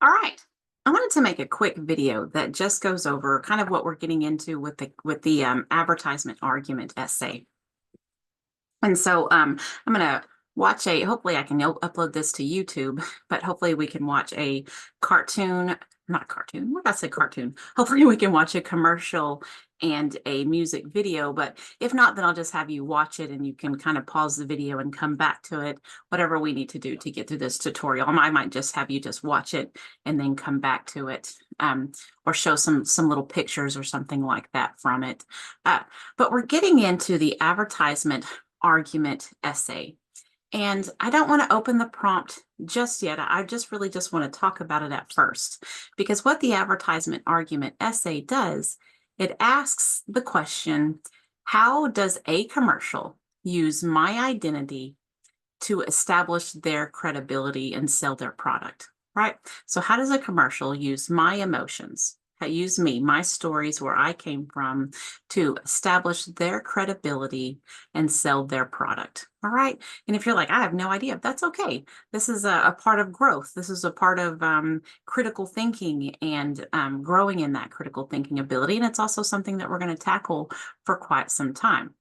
All right. I wanted to make a quick video that just goes over kind of what we're getting into with the advertisement argument essay. And so I'm going to watch hopefully I can upload this to YouTube, but hopefully we can watch a cartoon, not a cartoon, what did I say cartoon? Hopefully we can watch a commercial and a music video, but if not, then I'll just have you watch it and you can kind of pause the video and come back to it, whatever we need to do to get through this tutorial. I might just have you just watch it and then come back to it, or show some little pictures or something like that from it. But we're getting into the advertisement argument essay. And I don't want to open the prompt just yet. I just really just want to talk about it at first, because what the advertisement argument essay does, it asks the question, how does a commercial use my identity to establish their credibility and sell their product, right? So how does a commercial use my emotions, use me, my stories, where I came from, to establish their credibility and sell their product? All right. And if you're like, I have no idea, that's okay. This is a part of growth. This is a part of critical thinking and growing in that critical thinking ability. And it's also something that we're going to tackle for quite some time.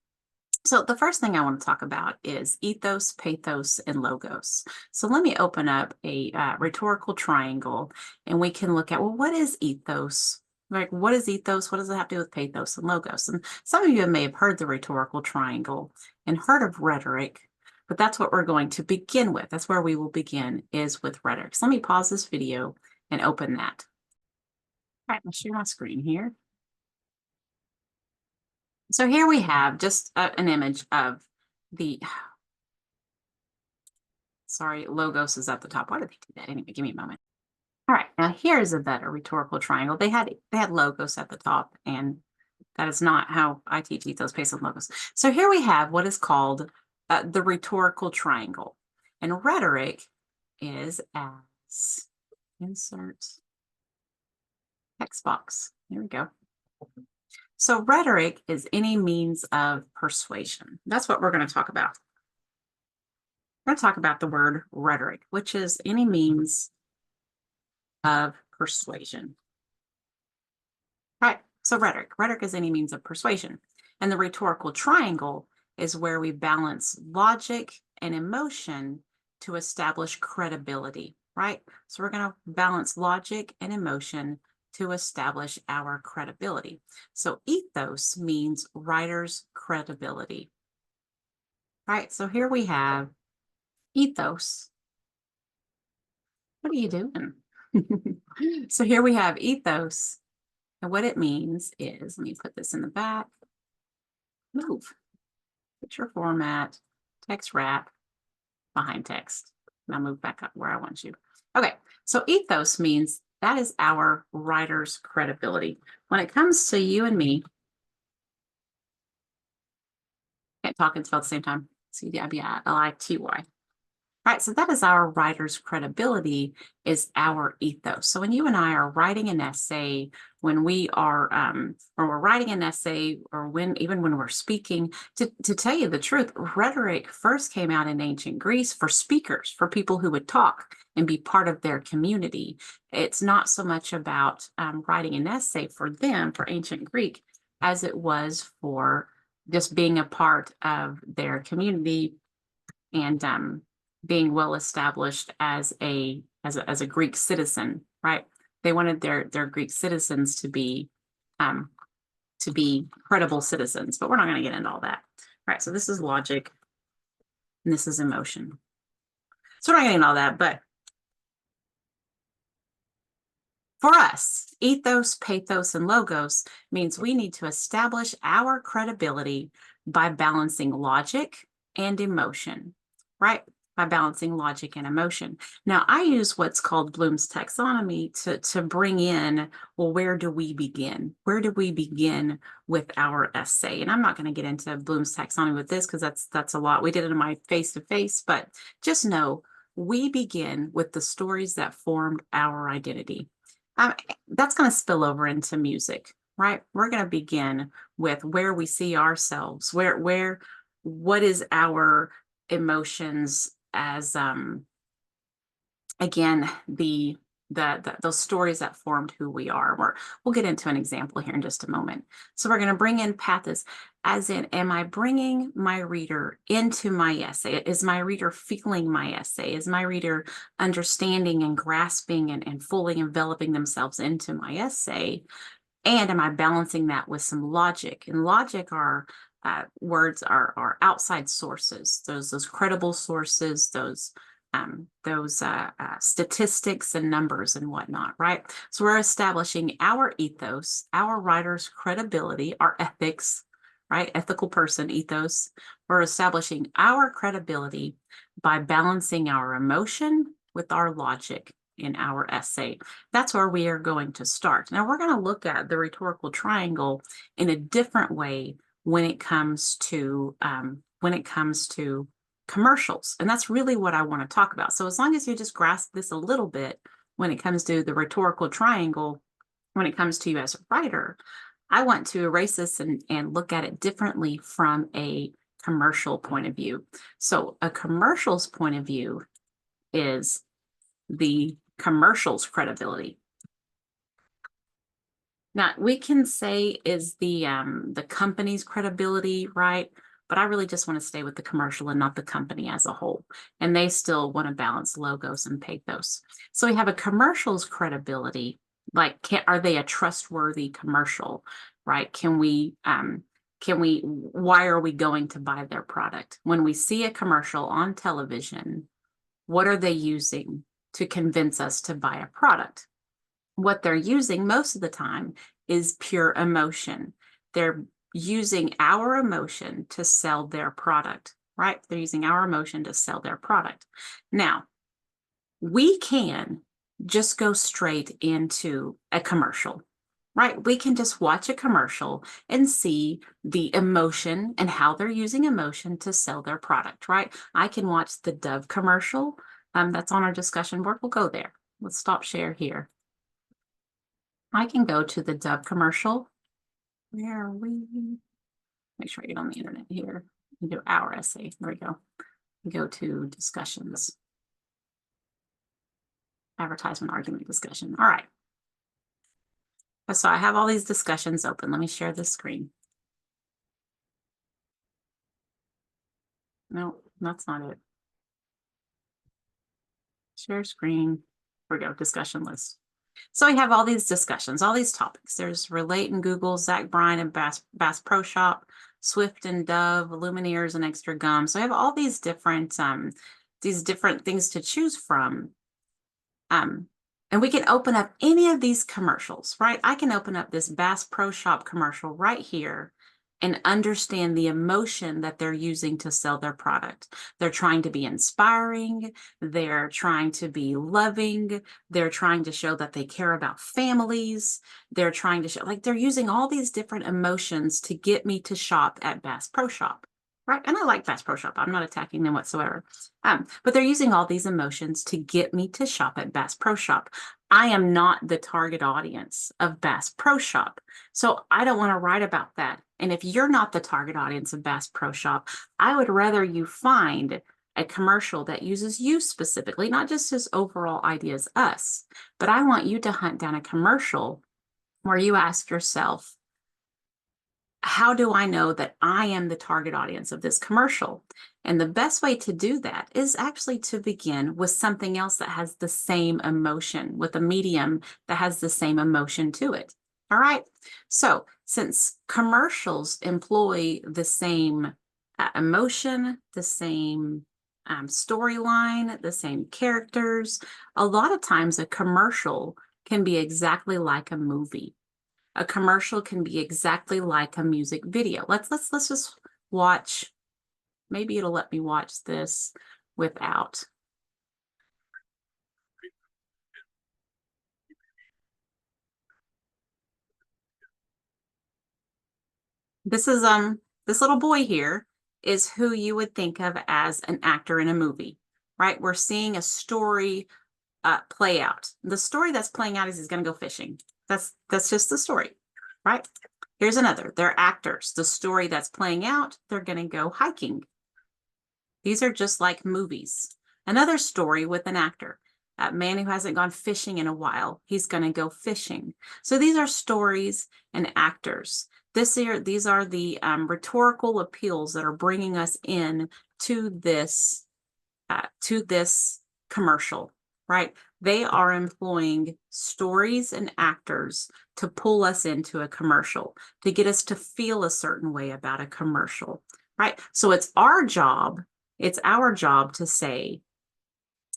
So the first thing I want to talk about is ethos, pathos, and logos. So let me open up a rhetorical triangle and we can look at, well, what is ethos? Like, what is ethos? What does it have to do with pathos and logos? And some of you may have heard the rhetorical triangle and heard of rhetoric, but that's what we're going to begin with. That's where we will begin, is with rhetoric. So let me pause this video and open that. All right, I'll share my screen here. So here we have just an image of the, sorry, logos is at the top. Why did they do that? Anyway, give me a moment. All right, now here's a better rhetorical triangle. They had logos at the top, and that is not how I teach ethos, pathos, and logos. So here we have what is called the rhetorical triangle. And rhetoric is as, insert text box. There we go. So rhetoric is any means of persuasion. That's what we're going to talk about. We're going to talk about the word rhetoric, which is any means of persuasion. Right. So rhetoric is any means of persuasion. And the rhetorical triangle is where we balance logic and emotion to establish credibility, right? So we're going to balance logic and emotion to establish our credibility. So ethos means writer's credibility. Right, so here we have ethos. What are you doing? So here we have ethos, and what it means is, let me put this in the back, move, picture format, text wrap, behind text. Now move back up where I want you. Okay, so ethos means that is our writer's credibility. When it comes to you and me, can't talk and spell at the same time. C-D-I-B-I-L-I-T-Y. Right, so that is our writer's credibility, is our ethos. So when you and I are writing an essay, when we are, or we're writing an essay, or even when we're speaking, to tell you the truth, rhetoric first came out in ancient Greece for speakers, for people who would talk and be part of their community. It's not so much about writing an essay for them, for ancient Greek, as it was for just being a part of their community and being well established as a Greek citizen, right? They wanted their Greek citizens to be credible citizens, but we're not going to get into all that. All right, so this is logic and this is emotion. So we're not getting into all that, but for us, ethos, pathos, and logos means we need to establish our credibility by balancing logic and emotion, right? By balancing logic and emotion. Now, I use what's called Bloom's taxonomy to bring in, well, where do we begin? Where do we begin with our essay? And I'm not going to get into Bloom's taxonomy with this because that's a lot. We did it in my face-to-face, but just know we begin with the stories that formed our identity. That's going to spill over into music, right? We're going to begin with where we see ourselves, what is our emotions as, again, the those stories that formed who we are. We'll get into an example here in just a moment. So we're going to bring in pathos, as in, am I bringing my reader into my essay? Is my reader feeling my essay? Is my reader understanding and grasping and fully enveloping themselves into my essay? And am I balancing that with some logic? And logic are words are outside sources, those credible sources, those statistics and numbers and whatnot, right? So we're establishing our ethos, our writer's credibility, our ethics, right? Ethical person ethos. We're establishing our credibility by balancing our emotion with our logic in our essay. That's where we are going to start. Now we're going to look at the rhetorical triangle in a different way when it comes to commercials. And that's really what I want to talk about. So as long as you just grasp this a little bit when it comes to the rhetorical triangle, when it comes to you as a writer, I want to erase this and look at it differently from a commercial point of view. So a commercial's point of view is the commercial's credibility. Now we can say is the company's credibility, right? But I really just want to stay with the commercial and not the company as a whole. And they still want to balance logos and pathos. So we have a commercial's credibility. Like, are they a trustworthy commercial, right? Why are we going to buy their product? When we see a commercial on television, what are they using to convince us to buy a product? What they're using most of the time is pure emotion. They're using our emotion to sell their product, right? They're using our emotion to sell their product. Now, we can just go straight into a commercial, right? We can just watch a commercial and see the emotion and how they're using emotion to sell their product, right? I can watch the Dove commercial. That's on our discussion board. We'll go there. Let's stop share here. I can go to the Dove commercial. Where are we? Make sure I get on the internet here. We do our essay. There we go. We go to discussions. Advertisement argument discussion. All right. So I have all these discussions open. Let me share this screen. No, that's not it. Share screen. Here we go. Discussion list. So we have all these discussions, all these topics. There's Relate and Google, Zach Bryan and Bass Pro Shop, Swift and Dove, Lumineers and Extra Gum. So I have all these different things to choose from. And we can open up any of these commercials, right? I can open up this Bass Pro Shop commercial right here and understand the emotion that they're using to sell their product. They're trying to be inspiring. They're trying to be loving. They're trying to show that they care about families. They're trying to show, like, they're using all these different emotions to get me to shop at Bass Pro Shop. Right? And I like Bass Pro Shop. I'm not attacking them whatsoever. But they're using all these emotions to get me to shop at Bass Pro Shop. I am not the target audience of Bass Pro Shop. So I don't want to write about that. And if you're not the target audience of Bass Pro Shop, I would rather you find a commercial that uses you specifically, not just as overall ideas us, but I want you to hunt down a commercial where you ask yourself, how do I know that I am the target audience of this commercial? And the best way to do that is actually to begin with something else that has the same emotion, with a medium that has the same emotion to it. All right. So since commercials employ the same emotion, the same storyline, the same characters, a lot of times a commercial can be exactly like a movie. A commercial can be exactly like a music video. Let's just watch. Maybe it'll let me watch this without. This is this little boy here is who you would think of as an actor in a movie, right? We're seeing a story play out. The story that's playing out is he's going to go fishing. That's just the story, right? Here's another. They're actors. The story that's playing out, they're going to go hiking. These are just like movies. Another story with an actor. A man who hasn't gone fishing in a while, he's going to go fishing. So these are stories and actors. These are the rhetorical appeals that are bringing us in to this commercial, right? They are employing stories and actors to pull us into a commercial, to get us to feel a certain way about a commercial, right? So it's our job to say,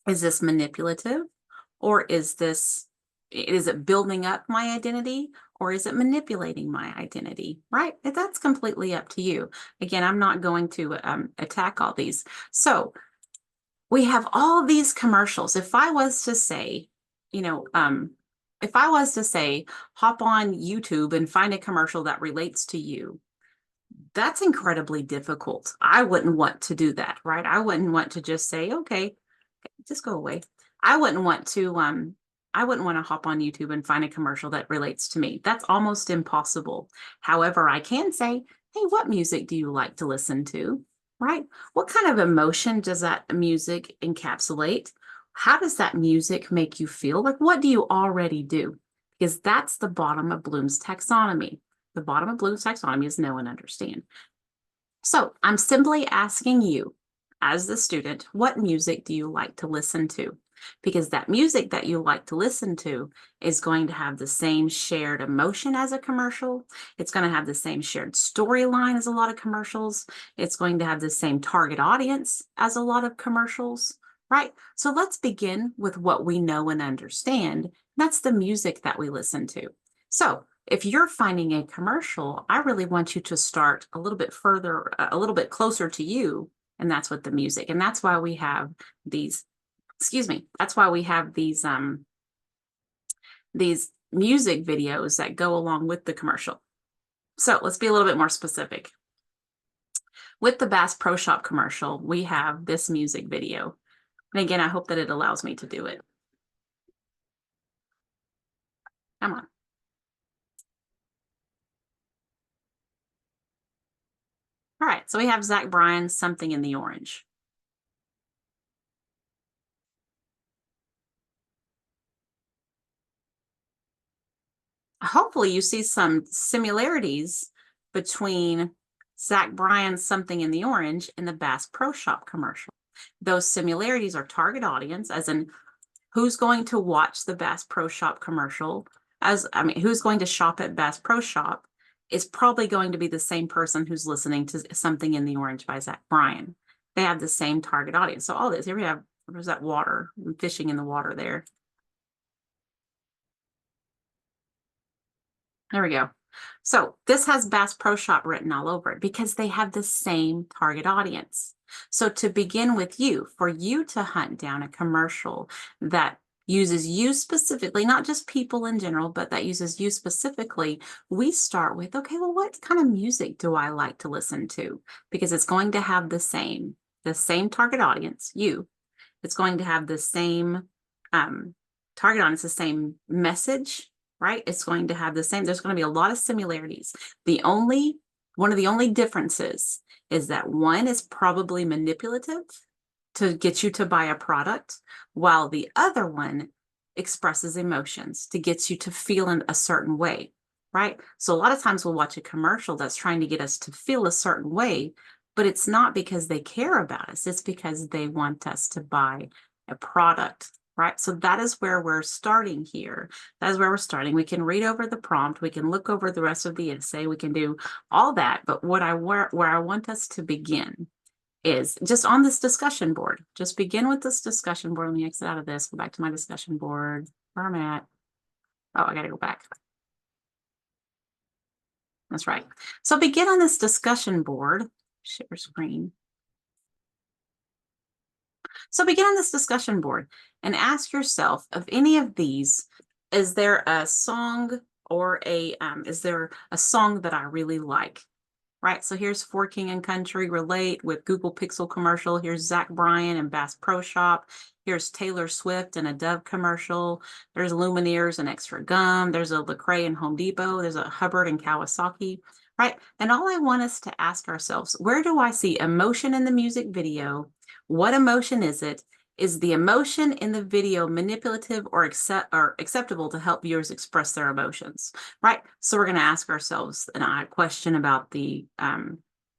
is this manipulative, or is it building up my identity, or is it manipulating my identity, right? That's completely up to you. Again, I'm not going to attack all these. So we have all these commercials. If I was to say, hop on YouTube and find a commercial that relates to you, that's incredibly difficult. I wouldn't want to do that, right? I wouldn't want to just say, okay, just go away. I wouldn't want to hop on YouTube and find a commercial that relates to me. That's almost impossible. However, I can say, hey, what music do you like to listen to? Right? What kind of emotion does that music encapsulate? How does that music make you feel? Like, what do you already do? Because that's the bottom of Bloom's taxonomy. The bottom of Bloom's taxonomy is know and understand. So I'm simply asking you, as the student, what music do you like to listen to? Because that music that you like to listen to is going to have the same shared emotion as a commercial. It's going to have the same shared storyline as a lot of commercials. It's going to have the same target audience as a lot of commercials, right? So let's begin with what we know and understand. That's the music that we listen to. So if you're finding a commercial, I really want you to start a little bit further, a little bit closer to you, and that's what the music. And that's why we have these, that's why we have these music videos that go along with the commercial. So let's be a little bit more specific. With the Bass Pro Shop commercial, we have this music video. And again, I hope that it allows me to do it. Come on. All right, so we have Zach Bryan's Something in the Orange. Hopefully you see some similarities between Zach Bryan's Something in the Orange and the Bass Pro Shop commercial. Those similarities are target audience, as in who's going to watch the Bass Pro Shop commercial, who's going to shop at Bass Pro Shop is probably going to be the same person who's listening to Something in the Orange by Zach Bryan. They have the same target audience. So all this, here we have, there's that water, I'm fishing in the water there. There we go. So this has Bass Pro Shop written all over it because they have the same target audience. So to begin with you, for you to hunt down a commercial that uses you specifically, not just people in general, but that uses you specifically, we start with, okay, well, what kind of music do I like to listen to? Because it's going to have the same target audience, you. It's going to have the same target audience, the same message, right? It's going to have the same, there's going to be a lot of similarities. One of the only differences is that one is probably manipulative to get you to buy a product, while the other one expresses emotions to get you to feel in a certain way, right? So a lot of times we'll watch a commercial that's trying to get us to feel a certain way, but it's not because they care about us. It's because they want us to buy a product, right? So that is where we're starting here. That is where we're starting. We can read over the prompt. We can look over the rest of the essay. We can do all that. But where I want us to begin is just on this discussion board. Just begin with this discussion board. Let me exit out of this, go back to my discussion board where I'm at. Oh, I got to go back. That's right. So begin on this discussion board. Share screen. So begin on this discussion board and ask yourself, of any of these, is there a song or is there a song that I really like? Right, so here's For King and Country Relate with Google Pixel commercial. Here's Zach Bryan and Bass Pro Shop. Here's Taylor Swift and a Dove commercial. There's Lumineers and Extra Gum. There's a Lecrae and Home Depot. There's a Hubbard and Kawasaki, right? And all I want us to ask ourselves, where do I see emotion in the music video? What emotion is it? Is the emotion in the video manipulative or acceptable to help viewers express their emotions? Right. So we're going to ask ourselves a question about the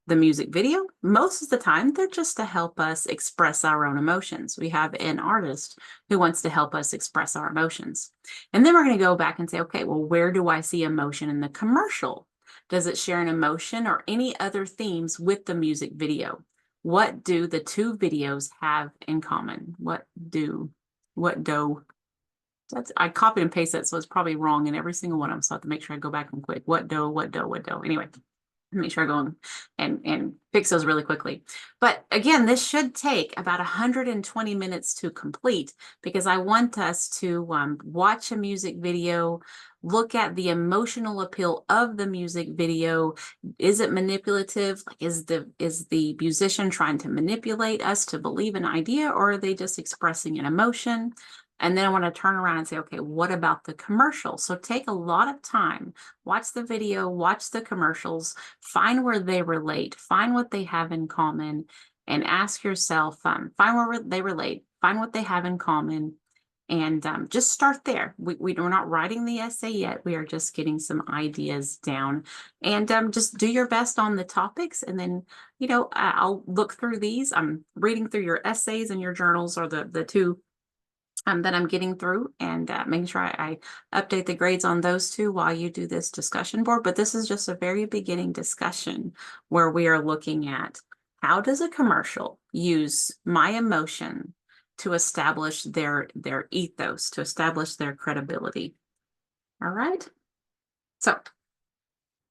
music video. Most of the time, they're just to help us express our own emotions. We have an artist who wants to help us express our emotions. And then we're going to go back and say, okay, well, where do I see emotion in the commercial? Does it share an emotion or any other themes with the music video? What do the two videos have in common? I copied and pasted that, so it's probably wrong in every single one of them. So I have to make sure I go back and quick. What do? Anyway, make sure I go and fix those really quickly. But again, this should take about 120 minutes to complete, because I want us to watch a music video, look at the emotional appeal of the music video. Is it manipulative? Like, is the musician trying to manipulate us to believe an idea, or are they just expressing an emotion? And then I want to turn around and say, okay, what about the commercial? So take a lot of time, watch the video, watch the commercials, find where they relate, find what they have in common, and ask yourself, find where they relate, find what they have in common, and just start there. We're not writing the essay yet. We are just getting some ideas down, and just do your best on the topics. And then, I'll look through these. I'm reading through your essays and your journals, or the two that I'm getting through, and making sure I update the grades on those two while you do this discussion board. But this is just a very beginning discussion where we are looking at, how does a commercial use my emotion to establish their ethos, to establish their credibility? All right. So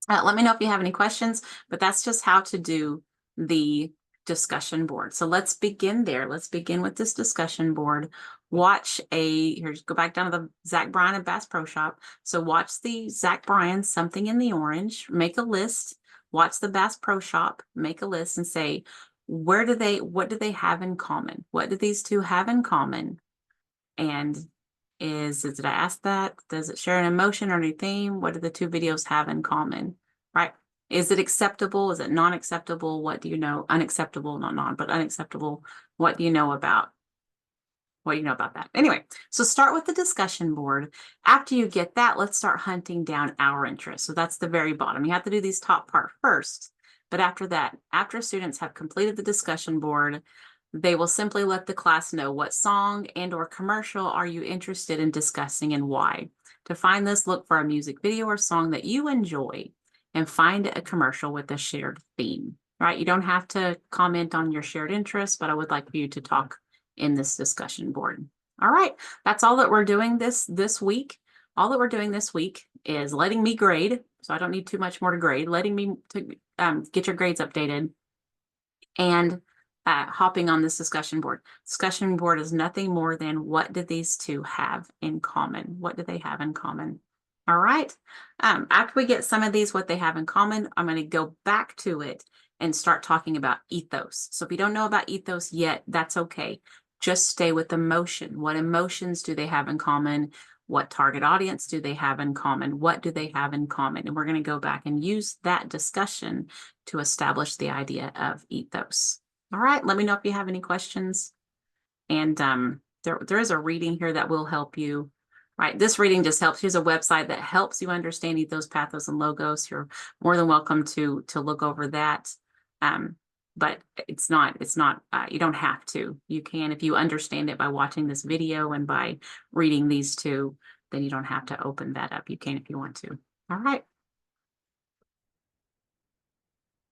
let me know if you have any questions, but that's just how to do the discussion board. So let's begin there. Let's begin with this discussion board. Here's go back down to the Zach Bryan and Bass Pro Shop. So watch the Zach Bryan, Something in the Orange, make a list. Watch the Bass Pro Shop, make a list, and say, what do they have in common? What do these two have in common? And did I ask that? Does it share an emotion or a theme? What do the two videos have in common? Right? Is it acceptable? Is it non-acceptable? What do you know? Unacceptable, not non, but unacceptable. What do you know about? What do you know about that? Anyway, so start with the discussion board. After you get that, let's start hunting down our interests. So that's the very bottom. You have to do these top part first. But after that, after students have completed the discussion board, they will simply let the class know what song and or commercial are you interested in discussing and why. To find this, look for a music video or song that you enjoy and find a commercial with a shared theme, right? You don't have to comment on your shared interests, but I would like for you to talk in this discussion board. All right, that's all that we're doing this week. All that we're doing this week is letting me grade, so I don't need too much more to grade, letting me get your grades updated, and hopping on this discussion board. Discussion board is nothing more than, what do these two have in common? What do they have in common? All right. After we get some of these, what they have in common, I'm going to go back to it and start talking about ethos. So if you don't know about ethos yet, that's okay. Just stay with emotion. What emotions do they have in common? What target audience do they have in common? What do they have in common? And we're going to go back and use that discussion to establish the idea of ethos. All right, let me know if you have any questions. And there is a reading here that will help you. Right, this reading just helps. Here's a website that helps you understand ethos, pathos, and logos. You're more than welcome to look over that. But it's not, you don't have to. You can, if you understand it by watching this video and by reading these two, then you don't have to open that up. You can if you want to. All right.